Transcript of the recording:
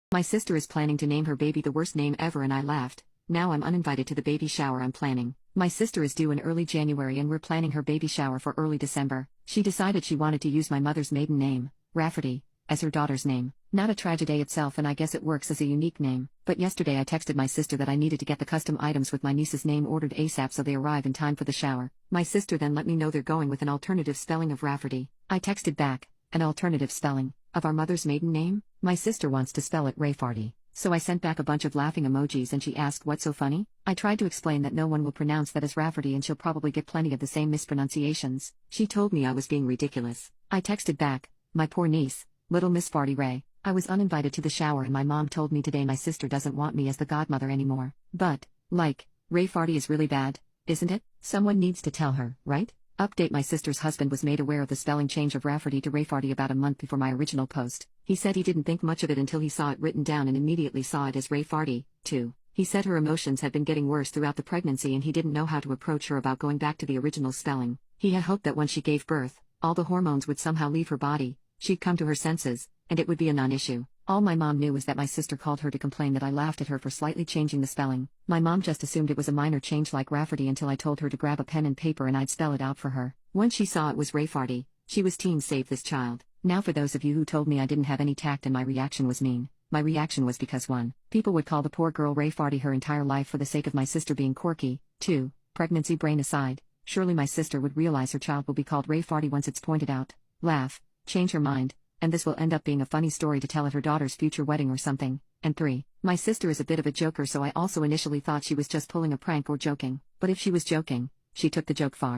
My sister is planning to name her baby the worst name ever and I laughed. Now I'm uninvited to the baby shower I'm planning. My sister is due in early January and we're planning her baby shower for early December. She decided she wanted to use my mother's maiden name, Rafferty, as her daughter's name. Not a tragedy itself and I guess it works as a unique name. But yesterday I texted my sister that I needed to get the custom items with my niece's name ordered ASAP so they arrive in time for the shower. My sister then let me know they're going with an alternative spelling of Rafferty. I texted back, an alternative spelling of our mother's maiden name? My sister wants to spell it Rayfarty. So I sent back a bunch of laughing emojis and she asked what's so funny? I tried to explain that no one will pronounce that as Rafferty and she'll probably get plenty of the same mispronunciations. She told me I was being ridiculous. I texted back, my poor niece, little Miss Farty Ray. I was uninvited to the shower and my mom told me today my sister doesn't want me as the godmother anymore. But, Rayfarty is really bad, isn't it? Someone needs to tell her, right? Update: my sister's husband was made aware of the spelling change of Rafferty to Rayfarty about a month before my original post. He said he didn't think much of it until he saw it written down and immediately saw it as Rayfarty, too. He said her emotions had been getting worse throughout the pregnancy and he didn't know how to approach her about going back to the original spelling. He had hoped that when she gave birth, all the hormones would somehow leave her body, she'd come to her senses, and it would be a non-issue. All my mom knew was that my sister called her to complain that I laughed at her for slightly changing the spelling. My mom just assumed it was a minor change like Rafferty until I told her to grab a pen and paper and I'd spell it out for her. Once she saw it was Rayfarty, she was team save this child. Now for those of you who told me I didn't have any tact and my reaction was mean. My reaction was because 1. People would call the poor girl Rayfarty her entire life for the sake of my sister being quirky. 2. Pregnancy brain aside, surely my sister would realize her child will be called Rayfarty once it's pointed out. Laugh, change her mind, and this will end up being a funny story to tell at her daughter's future wedding or something. And 3. My sister is a bit of a joker so I also initially thought she was just pulling a prank or joking. But if she was joking, she took the joke far.